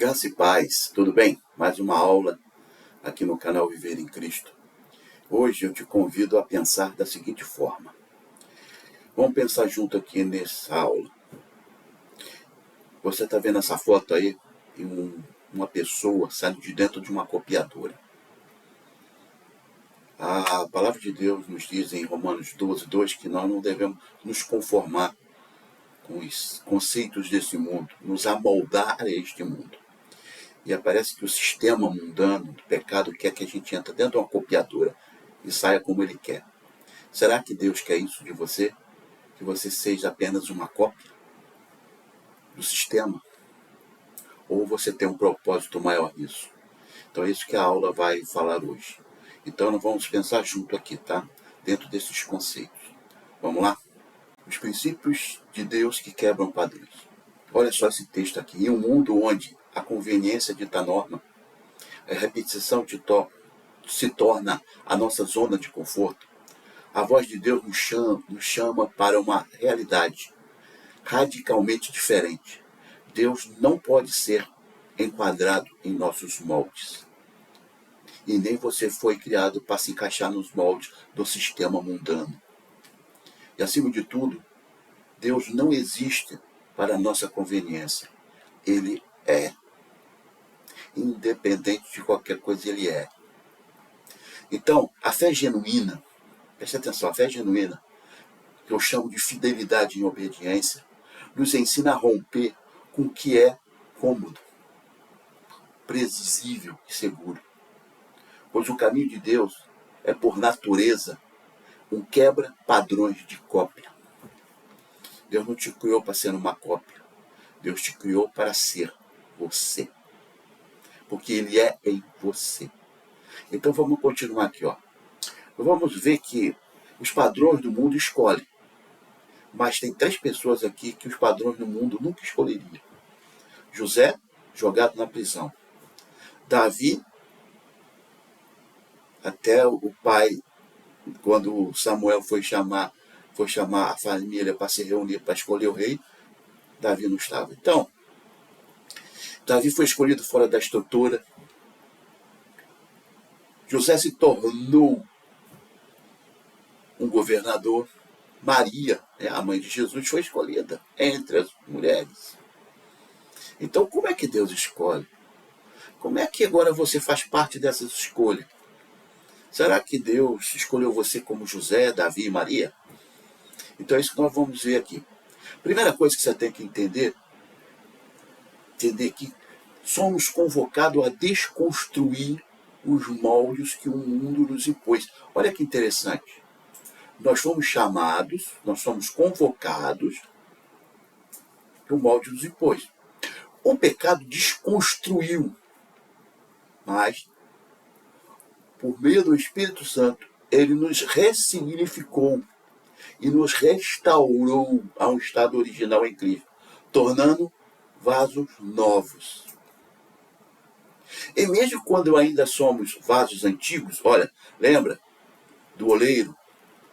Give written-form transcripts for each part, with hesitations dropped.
Graça e paz, tudo bem? Mais uma aula aqui no canal Viver em Cristo. Hoje eu te convido a pensar da seguinte forma. Vamos pensar junto aqui nessa aula. Você está vendo essa foto aí de uma pessoa saindo de dentro de uma copiadora. A palavra de Deus nos diz em Romanos 12:2 que nós não devemos nos conformar com os conceitos desse mundo, nos amoldar a este mundo. E parece que o sistema mundano do pecado quer que a gente entre dentro de uma copiadora e saia como ele quer. Será que Deus quer isso de você? Que você seja apenas uma cópia do sistema? Ou você tem um propósito maior nisso? Então é isso que a aula vai falar hoje. Então nós vamos pensar junto aqui, tá? Dentro desses conceitos. Vamos lá? Os princípios de Deus que quebram padrões. Olha só esse texto aqui. Em um mundo onde a conveniência dita norma, a repetição se torna a nossa zona de conforto, a voz de Deus nos chama para uma realidade radicalmente diferente. Deus não pode ser enquadrado em nossos moldes. E nem você foi criado para se encaixar nos moldes do sistema mundano. E acima de tudo, Deus não existe para a nossa conveniência. Ele é. Independente de qualquer coisa, ele é. Então, a fé genuína, preste atenção, a fé genuína, que eu chamo de fidelidade em obediência, nos ensina a romper com o que é cômodo, previsível e seguro. Pois o caminho de Deus é, por natureza, um quebra-padrões de cópia. Deus não te criou para ser uma cópia. Deus te criou para ser você. Porque Ele é em você. Então vamos continuar aqui, ó. Vamos ver que os padrões do mundo escolhem. Mas tem 3 pessoas aqui que os padrões do mundo nunca escolheriam. José, jogado na prisão. Davi, até o pai, quando Samuel foi chamar a família para se reunir, para escolher o rei, Davi não estava. Então, Davi foi escolhido fora da estrutura. José se tornou um governador. Maria, a mãe de Jesus, foi escolhida entre as mulheres. Então, como é que Deus escolhe? Como é que agora você faz parte dessas escolhas? Será que Deus escolheu você como José, Davi e Maria? Então é isso que nós vamos ver aqui. Primeira coisa que você tem que entender que somos convocados a desconstruir os moldes que o mundo nos impôs. Olha que interessante. Nós fomos chamados, nós somos convocados que o molde nos impôs. O pecado desconstruiu, mas, por meio do Espírito Santo, ele nos ressignificou e nos restaurou a um estado original em Cristo, tornando vasos novos. E mesmo quando ainda somos vasos antigos, olha, lembra do oleiro,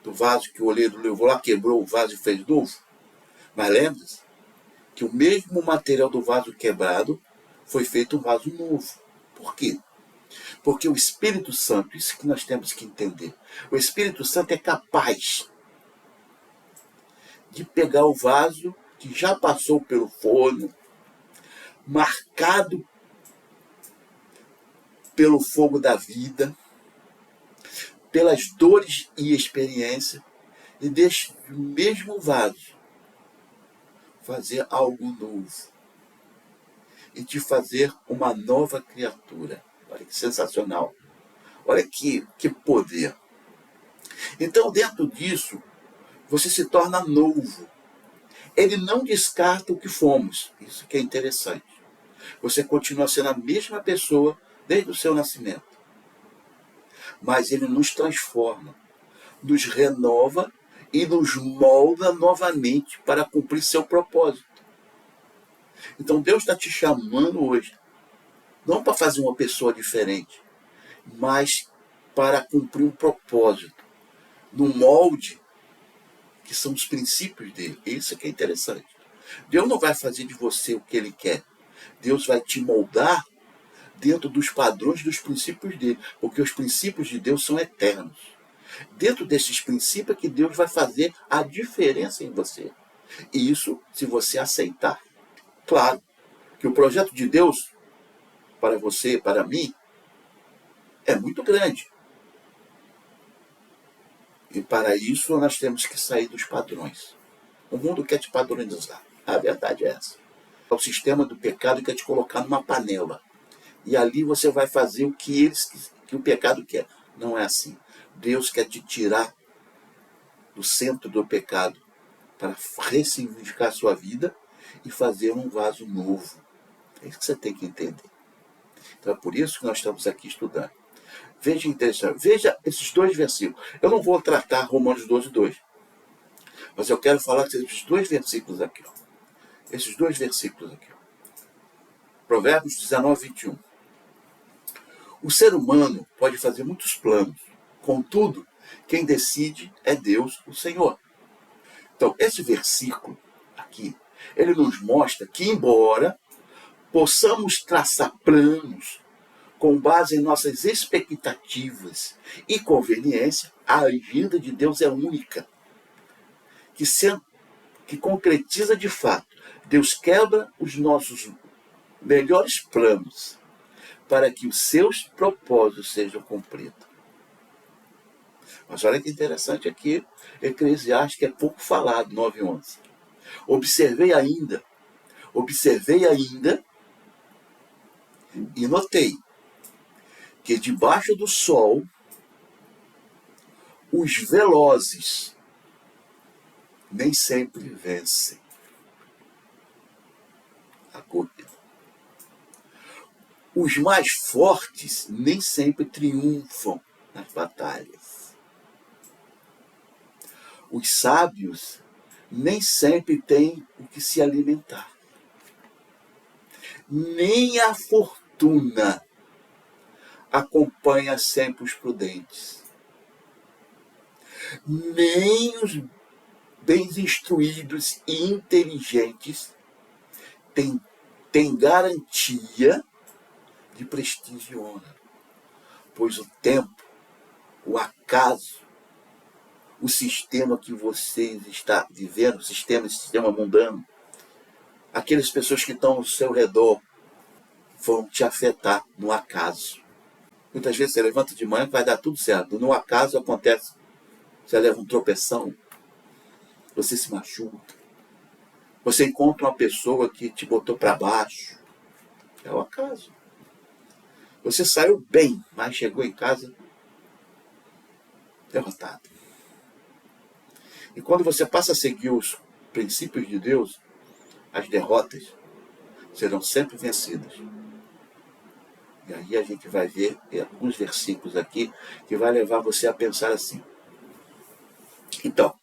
do vaso que o oleiro levou lá, quebrou o vaso e fez novo? Mas lembra-se que o mesmo material do vaso quebrado foi feito um vaso novo. Por quê? Porque o Espírito Santo, isso que nós temos que entender, o Espírito Santo é capaz de pegar o vaso que já passou pelo forno, marcado pelo fogo da vida, pelas dores e experiência, e deste mesmo vaso fazer algo novo e te fazer uma nova criatura. Olha que sensacional. Olha que poder. Então, dentro disso, você se torna novo. Ele não descarta o que fomos. Isso que é interessante. Você continua sendo a mesma pessoa desde o seu nascimento. Mas ele nos transforma, nos renova e nos molda novamente para cumprir seu propósito. Então Deus está te chamando hoje, não para fazer uma pessoa diferente, mas para cumprir um propósito, no molde que são os princípios dele. Isso que é interessante. Deus não vai fazer de você o que ele quer. Deus vai te moldar dentro dos padrões dos princípios dele, porque os princípios de Deus são eternos. Dentro desses princípios é que Deus vai fazer a diferença em você. E isso se você aceitar. Claro que o projeto de Deus para você, para mim, é muito grande. E para isso nós temos que sair dos padrões. O mundo quer te padronizar. A verdade é essa. O sistema do pecado quer te colocar numa panela. E ali você vai fazer o que o pecado quer. Não é assim. Deus quer te tirar do centro do pecado para ressignificar a sua vida e fazer um vaso novo. É isso que você tem que entender. Então é por isso que nós estamos aqui estudando. Veja interessante, veja esses dois versículos. Eu não vou tratar Romanos 12, 2. Mas eu quero falar desses dois versículos aqui. Ó. Esses dois versículos aqui. Ó. Provérbios 19, 21. O ser humano pode fazer muitos planos. Contudo, quem decide é Deus, o Senhor. Então, esse versículo aqui, ele nos mostra que, embora possamos traçar planos com base em nossas expectativas e conveniência, a agenda de Deus é única, que concretiza de fato. Deus quebra os nossos melhores planos para que os seus propósitos sejam cumpridos. Mas olha que interessante aqui, Eclesiastes, que é pouco falado, 9:11. Observei ainda e notei que debaixo do sol os velozes nem sempre vencem a corrida. Os mais fortes nem sempre triunfam nas batalhas. Os sábios nem sempre têm o que se alimentar. Nem a fortuna acompanha sempre os prudentes. Nem os bem instruídos e inteligentes têm garantia de prestígio e honra. Pois o tempo, o acaso, o sistema que você está vivendo, sistema mundano, aquelas pessoas que estão ao seu redor vão te afetar no acaso. Muitas vezes você levanta de manhã e vai dar tudo certo. No acaso acontece, você leva um tropeção, você se machuca, você encontra uma pessoa que te botou para baixo. É o acaso. Você saiu bem, mas chegou em casa derrotado. E quando você passa a seguir os princípios de Deus, as derrotas serão sempre vencidas. E aí a gente vai ver alguns versículos aqui que vai levar você a pensar assim. Então,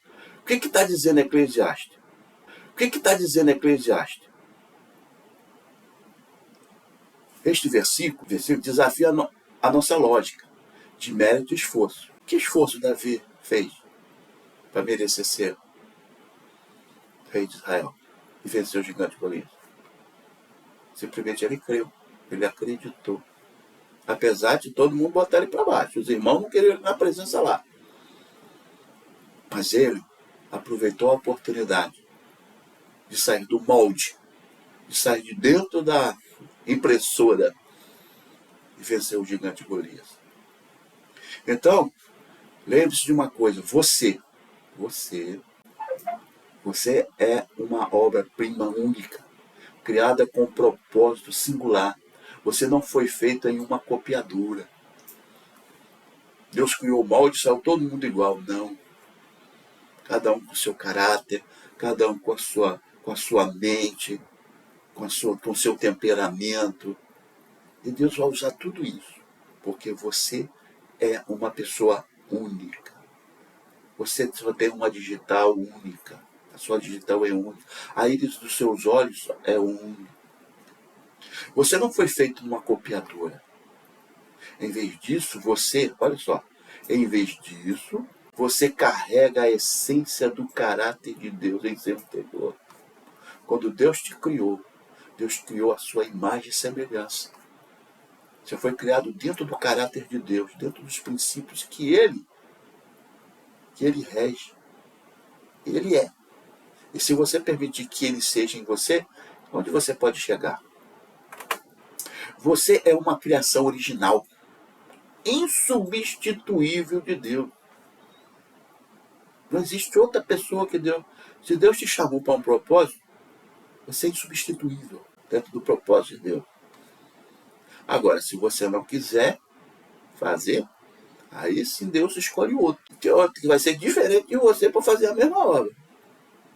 o que está dizendo Eclesiastes? O que está dizendo Eclesiastes? Este versículo desafia a nossa lógica de mérito e esforço. Que esforço Davi fez para merecer ser rei de Israel e vencer o gigante Golias? Simplesmente ele creu, ele acreditou. Apesar de todo mundo botar ele para baixo. Os irmãos não queriam ele na presença lá. Mas ele aproveitou a oportunidade de sair do molde, de sair de dentro da impressora e vencer o gigante Golias. Então, lembre-se de uma coisa, você é uma obra-prima única, criada com um propósito singular. Você não foi feito em uma copiadura. Deus criou o molde e saiu todo mundo igual. Não. Cada um com o seu caráter, cada um com a sua mente, com o seu temperamento. E Deus vai usar tudo isso, porque você é uma pessoa única. Você só tem uma digital única. A sua digital é única. A íris dos seus olhos é única. Você não foi feito numa copiadora. Em vez disso, você carrega a essência do caráter de Deus em seu interior. Quando Deus te criou, Deus criou a sua imagem e semelhança. Você foi criado dentro do caráter de Deus, dentro dos princípios que Ele rege. Ele é. E se você permitir que Ele seja em você, onde você pode chegar? Você é uma criação original, insubstituível de Deus. Não existe outra pessoa que Deus... Se Deus te chamou para um propósito, você é insubstituível dentro do propósito de Deus. Agora, se você não quiser fazer, aí sim Deus escolhe outro. Que outro que vai ser diferente de você para fazer a mesma obra.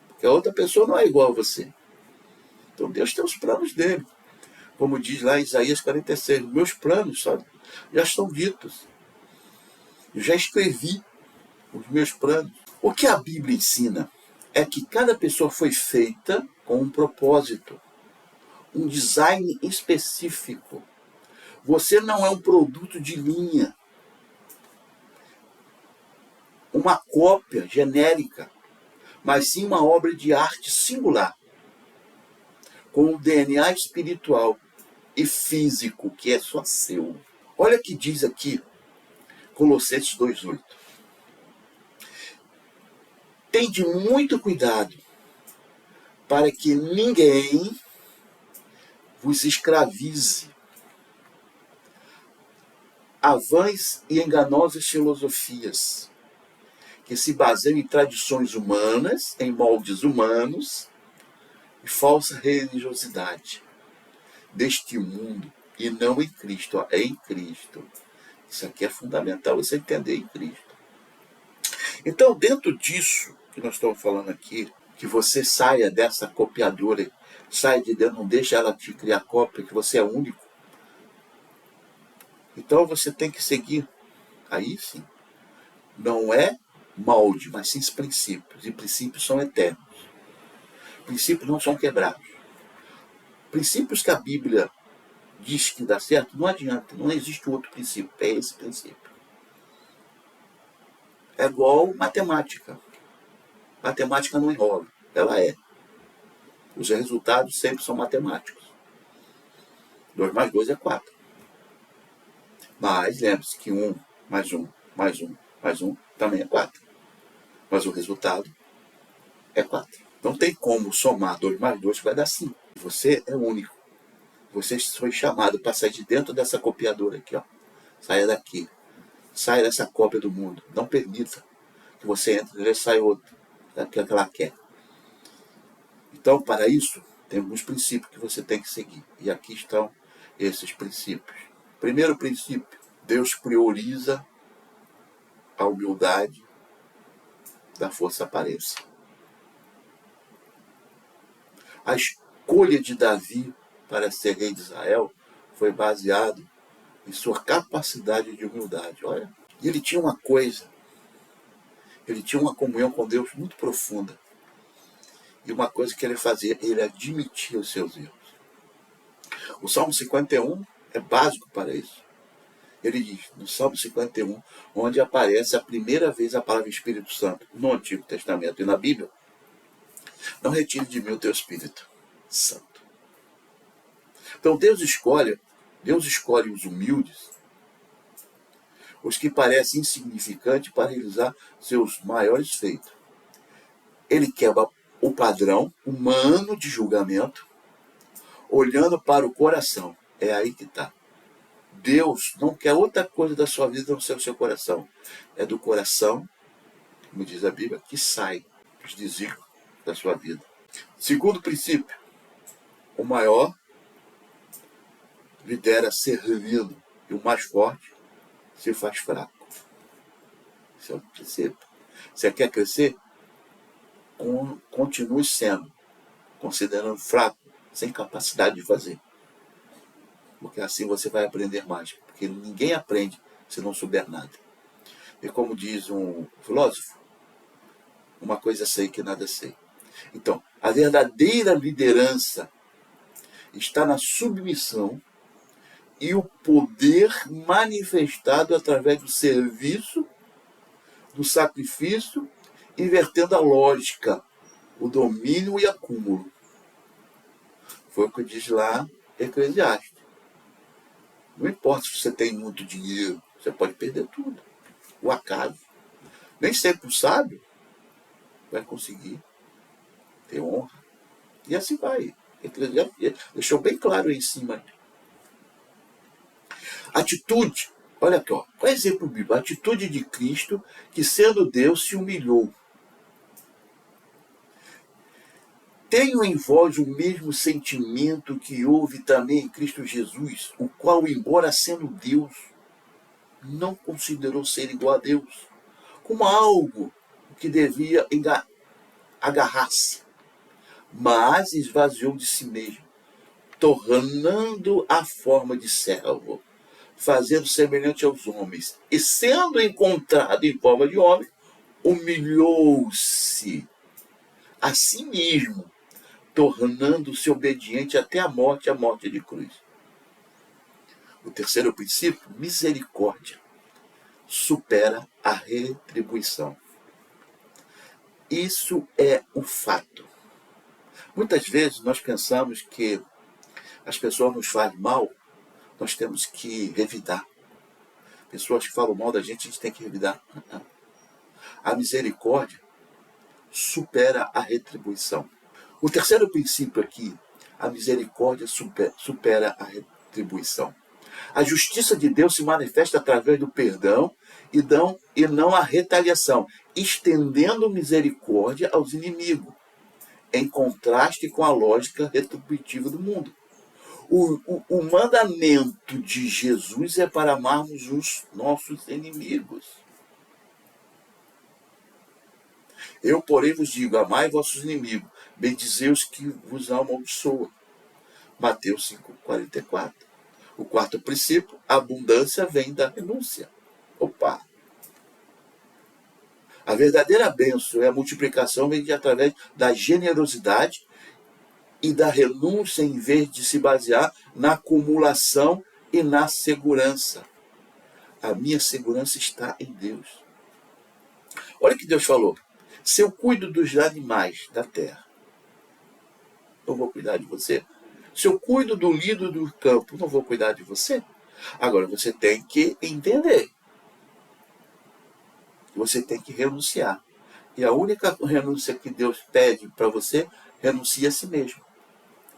Porque a outra pessoa não é igual a você. Então Deus tem os planos dele. Como diz lá em Isaías 46, meus planos, sabe, já estão ditos. Eu já escrevi os meus planos. O que a Bíblia ensina é que cada pessoa foi feita com um propósito, um design específico. Você não é um produto de linha, uma cópia genérica, mas sim uma obra de arte singular, com um DNA espiritual e físico que é só seu. Olha o que diz aqui Colossenses 2,8. Tende muito cuidado para que ninguém vos escravize a vãs e enganosas filosofias, que se baseiam em tradições humanas, em moldes humanos, e falsa religiosidade deste mundo, e não em Cristo. Ó, é em Cristo. Isso aqui é fundamental você entender em Cristo. Então, dentro disso que nós estamos falando aqui, que você saia dessa copiadora, saia de dentro, não deixa ela te criar cópia, que você é único. Então você tem que seguir, aí sim, não é molde, mas sim os princípios, e princípios são eternos. Princípios não são quebrados. Princípios que a Bíblia diz que dá certo, não adianta, não existe outro princípio, é esse princípio. É igual matemática. Matemática não enrola, ela é. Os resultados sempre são matemáticos. 2 mais 2 é 4. Mas lembre-se que 1 mais 1 mais 1 mais 1 também é 4. Mas o resultado é 4. Não tem como somar 2 mais 2 que vai dar 5. Você é único. Você foi chamado para sair de dentro dessa copiadora aqui, ó. Saia daqui. Saia dessa cópia do mundo. Não permita que você entre e saia outro. Daquilo que ela quer. Então, para isso, tem alguns princípios que você tem que seguir. E aqui estão esses princípios. Primeiro princípio, Deus prioriza a humildade da força aparência. A escolha de Davi para ser rei de Israel foi baseado em sua capacidade de humildade. Olha, e ele tinha uma coisa, ele tinha uma comunhão com Deus muito profunda. E uma coisa que ele fazia, ele admitia os seus erros. O Salmo 51 é básico para isso. Ele diz, no Salmo 51, onde aparece a primeira vez a palavra Espírito Santo, no Antigo Testamento e na Bíblia, não retire de mim o teu Espírito Santo. Então Deus escolhe os humildes, os que parecem insignificantes para realizar seus maiores feitos. Ele quebra o padrão humano de julgamento, olhando para o coração. É aí que está. Deus não quer outra coisa da sua vida não ser o seu coração. É do coração, como diz a Bíblia, que sai os desígnios da sua vida. Segundo princípio, o maior lidera servindo e o mais forte se faz fraco. Esse é o princípio. Você quer crescer? Continue sendo, considerando fraco, sem capacidade de fazer. Porque assim você vai aprender mais. Porque ninguém aprende se não souber nada. E como diz um filósofo, uma coisa sei que nada sei. Então, a verdadeira liderança está na submissão e o poder manifestado através do serviço, do sacrifício, invertendo a lógica, o domínio e acúmulo. Foi o que diz lá Eclesiastes. Não importa se você tem muito dinheiro, você pode perder tudo. O acaso. Nem sempre o sábio vai conseguir ter honra. E assim vai. Eclesiastes deixou bem claro aí em cima. Atitude. Olha aqui, ó. Qual é o exemplo bíblico? A atitude de Cristo, que sendo Deus se humilhou. Tenho em vós o mesmo sentimento que houve também em Cristo Jesus, o qual, embora sendo Deus, não considerou ser igual a Deus, como algo que devia agarrar-se, mas esvaziou de si mesmo, tornando a forma de servo, fazendo semelhante aos homens, e sendo encontrado em forma de homem, humilhou-se a si mesmo, tornando-se obediente até a morte de cruz. O terceiro princípio, misericórdia, supera a retribuição. Isso é o fato. Muitas vezes nós pensamos que as pessoas nos fazem mal, nós temos que revidar. Pessoas que falam mal da gente, a gente tem que revidar. A misericórdia supera a retribuição. O terceiro princípio aqui, a misericórdia supera a retribuição. A justiça de Deus se manifesta através do perdão e não a retaliação, estendendo misericórdia aos inimigos, em contraste com a lógica retributiva do mundo. O mandamento de Jesus é para amarmos os nossos inimigos. Eu, porém, vos digo, amai vossos inimigos, bendizei os que vos amaldiçoam. Mateus 5,44. O quarto princípio, a abundância vem da renúncia. Opa! A verdadeira bênção e a multiplicação vem através da generosidade e da renúncia, em vez de se basear na acumulação e na segurança. A minha segurança está em Deus. Olha o que Deus falou. Se eu cuido dos animais da terra, eu vou cuidar de você. Se eu cuido do lírio do campo, não vou cuidar de você. Agora, você tem que entender. Você tem que renunciar. E a única renúncia que Deus pede para você, renuncie a si mesmo.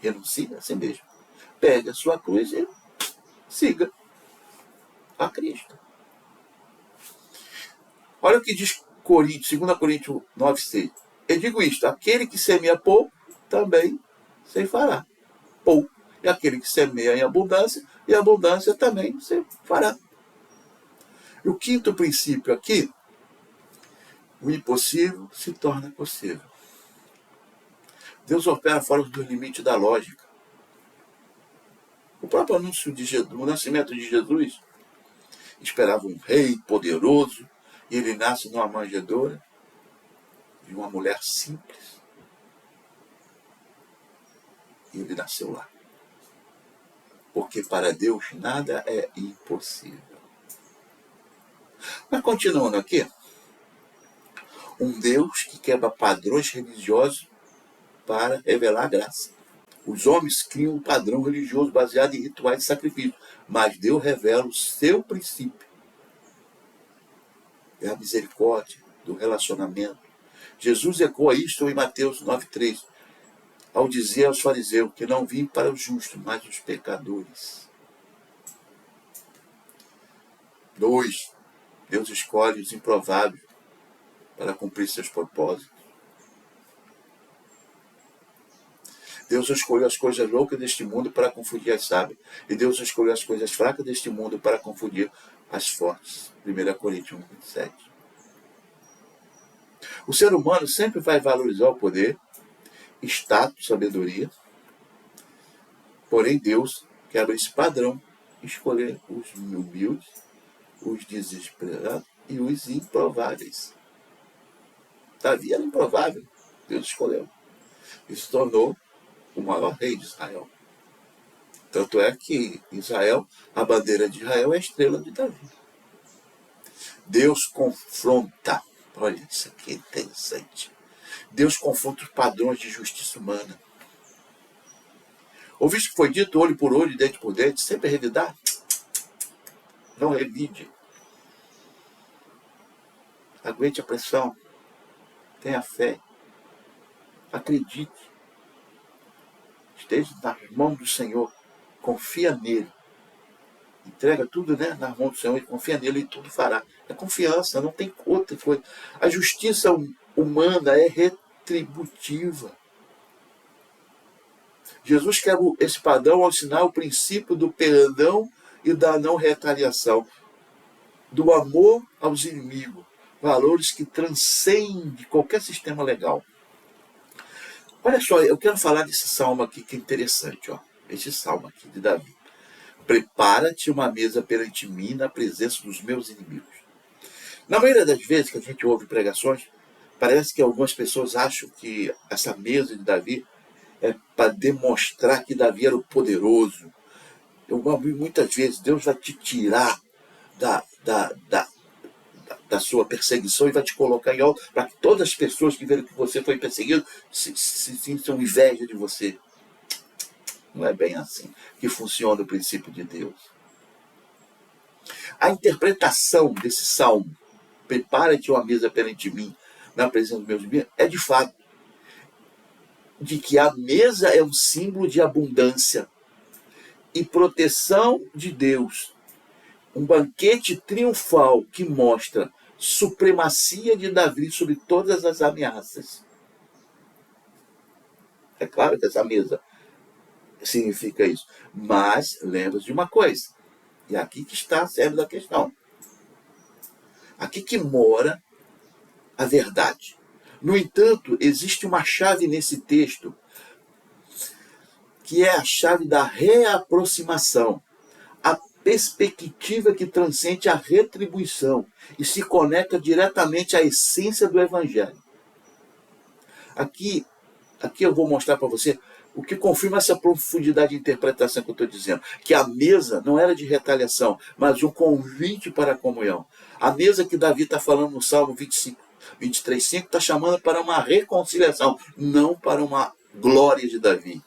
Renuncie a si mesmo. Pegue a sua cruz e siga a Cristo. Olha o que diz 2 Coríntios 9,6. Eu digo isto, aquele que semeia pouco, também ceifará pouco. E aquele que semeia em abundância, e abundância também ceifará. E o quinto princípio aqui, o impossível se torna possível. Deus opera fora dos limites da lógica. O próprio anúncio do nascimento de Jesus esperava um rei poderoso, e ele nasce numa manjedoura de uma mulher simples. E ele nasceu lá. Porque para Deus nada é impossível. Mas continuando aqui, um Deus que quebra padrões religiosos para revelar a graça. Os homens criam um padrão religioso baseado em rituais de sacrifício, mas Deus revela o seu princípio. É a misericórdia do relacionamento. Jesus ecoa isto em Mateus 9,3, ao dizer aos fariseus que não vim para os justos, mas os pecadores. 2. Deus escolhe os improváveis para cumprir seus propósitos. Deus escolheu as coisas loucas deste mundo para confundir as sábias. E Deus escolheu as coisas fracas deste mundo para confundir as fortes. 1 Coríntios 1,27. O ser humano sempre vai valorizar o poder, status, sabedoria. Porém, Deus quebra esse padrão, escolher os humildes, os desesperados e os improváveis. Davi era improvável, Deus escolheu. E se tornou o maior rei de Israel. Tanto é que Israel, a bandeira de Israel é a estrela de Davi. Deus confronta, olha, isso aqui é interessante. Deus confronta os padrões de justiça humana. Ouviste que foi dito olho por olho, dente por dente, sempre revidar? Não revide. Aguente a pressão. Tenha fé. Acredite. Esteja nas mãos do Senhor. Confia nele. Entrega tudo, né, nas mãos do Senhor e confia nele e tudo fará. É confiança, não tem outra coisa. A justiça humana é retributiva. Jesus quer esse padrão ao ensinar o princípio do perdão e da não retaliação, do amor aos inimigos, valores que transcendem qualquer sistema legal. Olha só, eu quero falar desse salmo aqui que é interessante, ó. Esse salmo aqui de Davi. Prepara-te uma mesa perante mim na presença dos meus inimigos. Na maioria das vezes que a gente ouve pregações, parece que algumas pessoas acham que essa mesa de Davi é para demonstrar que Davi era o poderoso. Muitas vezes Deus vai te tirar da sua perseguição e vai te colocar em alto para que todas as pessoas que verem que você foi perseguido se sintam inveja de você. Não é bem assim que funciona o princípio de Deus. A interpretação desse salmo, prepara-te uma mesa perante mim, na presença dos meus inimigos, é de fato de que a mesa é um símbolo de abundância e proteção de Deus. Um banquete triunfal que mostra supremacia de Davi sobre todas as ameaças. É claro que essa mesa significa isso. Mas lembra-se de uma coisa. E aqui que está a série da questão. Aqui que mora a verdade. No entanto, existe uma chave nesse texto, que é a chave da reaproximação. A perspectiva que transcende a retribuição e se conecta diretamente à essência do Evangelho. Aqui eu vou mostrar para você o que confirma essa profundidade de interpretação que eu estou dizendo. Que a mesa não era de retaliação, mas um convite para a comunhão. A mesa que Davi está falando no Salmo 23:5 está chamando para uma reconciliação, não para uma glória de Davi.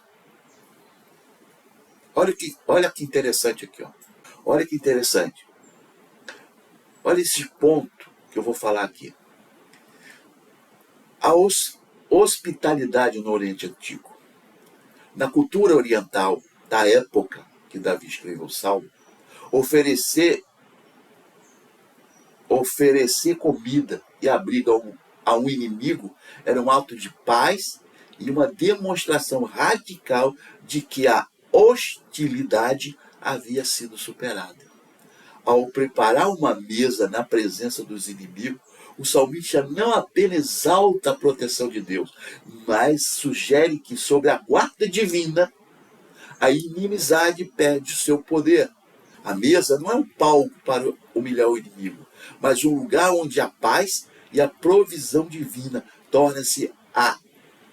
Olha que interessante aqui, ó. Olha que interessante. Olha esse ponto que eu vou falar aqui. A hospitalidade no Oriente Antigo. Na cultura oriental da época que Davi escreveu o Salmo, oferecer comida e abrigo a um inimigo era um ato de paz e uma demonstração radical de que a hostilidade havia sido superada. Ao preparar uma mesa na presença dos inimigos, o salmista não apenas exalta a proteção de Deus, mas sugere que sob a guarda divina, a inimizade perde o seu poder. A mesa não é um palco para humilhar o inimigo, mas um lugar onde a paz e a provisão divina torna-se a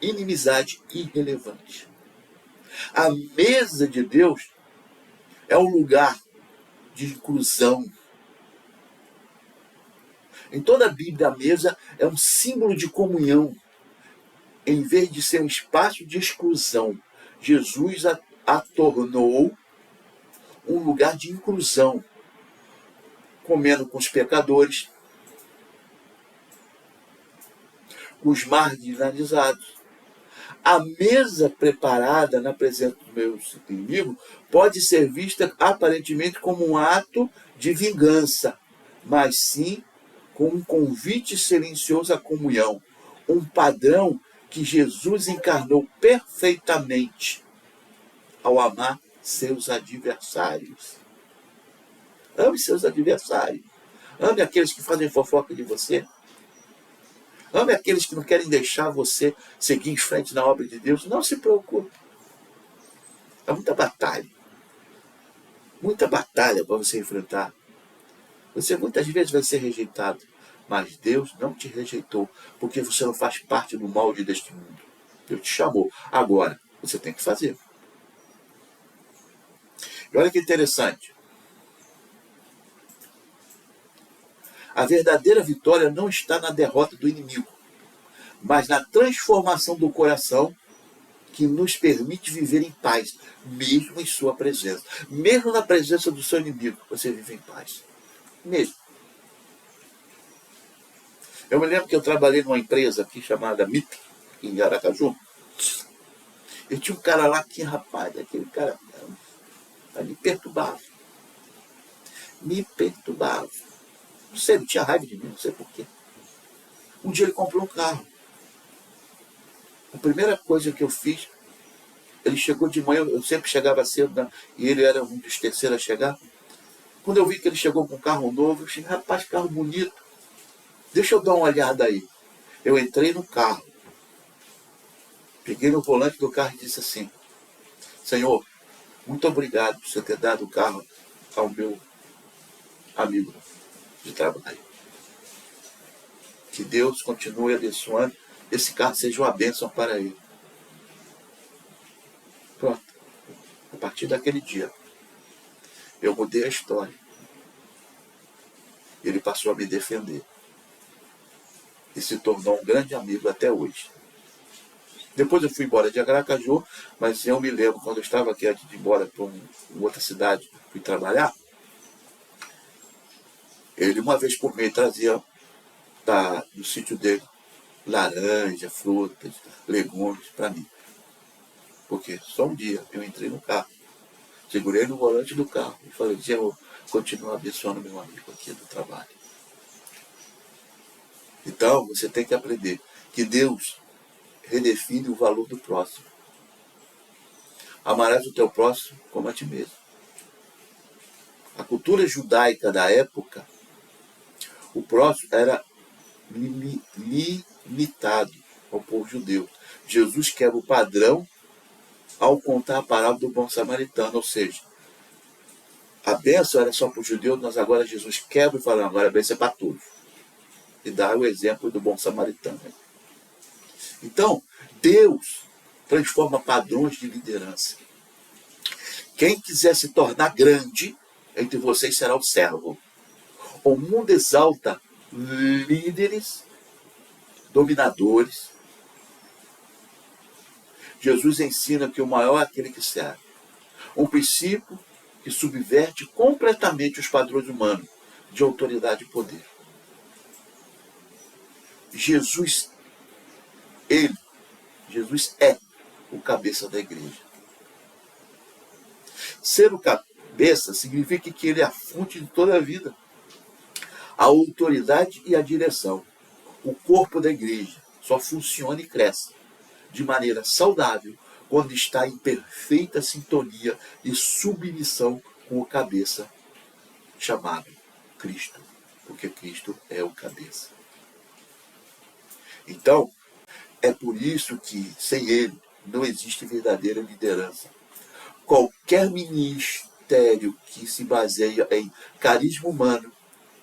inimizade irrelevante. A mesa de Deus é um lugar de inclusão. Em toda a Bíblia, a mesa é um símbolo de comunhão, em vez de ser um espaço de exclusão. Jesus a tornou um lugar de inclusão, comendo com os pecadores, com os marginalizados. A mesa preparada na presença dos meus inimigos pode ser vista aparentemente como um ato de vingança, mas sim como um convite silencioso à comunhão, um padrão que Jesus encarnou perfeitamente ao amar seus adversários. Ame seus adversários. Ame aqueles que fazem fofoca de você. Ame aqueles que não querem deixar você seguir em frente na obra de Deus. Não se preocupe. É muita batalha. Muita batalha para você enfrentar. Você muitas vezes vai ser rejeitado. Mas Deus não te rejeitou, porque você não faz parte do molde deste mundo. Deus te chamou. Agora, você tem que fazer. E olha que interessante. A verdadeira vitória não está na derrota do inimigo, mas na transformação do coração que nos permite viver em paz, mesmo em sua presença. Mesmo na presença do seu inimigo, você vive em paz. Mesmo. Eu me lembro que eu trabalhei numa empresa aqui chamada MIP, em Aracaju. E tinha um cara lá que, rapaz, aquele cara me perturbava. Me perturbava. Não sei, ele tinha raiva de mim, não sei porquê. Um dia ele comprou um carro. A primeira coisa que eu fiz, ele chegou de manhã, eu sempre chegava cedo, né? E ele era um dos terceiros a chegar. Quando eu vi que ele chegou com um carro novo, eu achei, rapaz, carro bonito. Deixa eu dar uma olhada aí. Eu entrei no carro, peguei no volante do carro e disse assim: Senhor, muito obrigado por você ter dado o carro ao meu amigo de trabalho. Que Deus continue abençoando, esse carro seja uma bênção para ele. Pronto. A partir daquele dia, eu mudei a história. Ele passou a me defender. E se tornou um grande amigo até hoje. Depois eu fui embora de Aracaju, mas eu me lembro, quando eu estava aqui antes de ir embora para outra cidade, fui trabalhar, ele uma vez por mês trazia do sítio dele laranja, frutas, legumes para mim. Porque só um dia eu entrei no carro, segurei no volante do carro e falei: Senhor, continua abençoando meu amigo aqui do trabalho. Então, você tem que aprender que Deus redefine o valor do próximo. Amarás o teu próximo como a ti mesmo. A cultura judaica da época, o próximo era limitado ao povo judeu. Jesus quebra o padrão ao contar a parábola do bom samaritano, ou seja, a bênção era só para os judeus, mas agora Jesus quebra e fala: agora a bênção é para todos. E dá o exemplo do bom samaritano. Então, Deus transforma padrões de liderança. Quem quiser se tornar grande entre vocês será o servo. O mundo exalta líderes, dominadores. Jesus ensina que o maior é aquele que serve. Um princípio que subverte completamente os padrões humanos de autoridade e poder. Jesus é o cabeça da igreja. Ser o cabeça significa que ele é a fonte de toda a vida, a autoridade e a direção. O corpo da igreja só funciona e cresce de maneira saudável quando está em perfeita sintonia e submissão com o cabeça chamado Cristo, porque Cristo é o cabeça. Então, é por isso que sem ele não existe verdadeira liderança. Qualquer ministério que se baseia em carisma humano,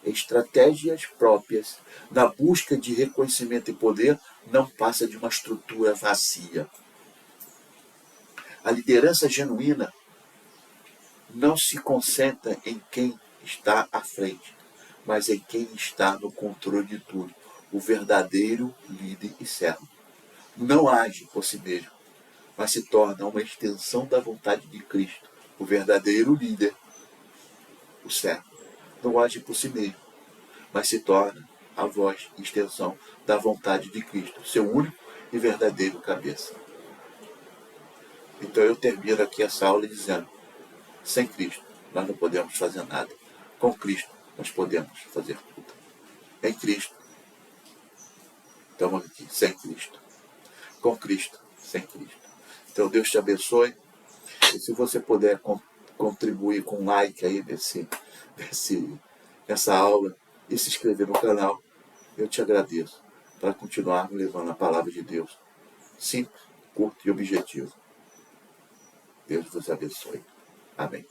estratégias próprias, na busca de reconhecimento e poder, não passa de uma estrutura vazia. A liderança genuína não se concentra em quem está à frente, mas em quem está no controle de tudo, o verdadeiro líder e servo. Não age por si mesmo, mas se torna uma extensão da vontade de Cristo, o verdadeiro líder, o servo. Não age por si mesmo, mas se torna a voz e extensão da vontade de Cristo, seu único e verdadeiro cabeça. Então eu termino aqui essa aula dizendo: sem Cristo nós não podemos fazer nada. Com Cristo nós podemos fazer tudo. Em Cristo, estamos aqui, sem Cristo. Com Cristo, sem Cristo. Então Deus te abençoe. E se você puder contribuir com um like aí nessa aula e se inscrever no canal, eu te agradeço, para continuarmos levando a palavra de Deus simples, curto e objetivo. Deus vos abençoe. Amém.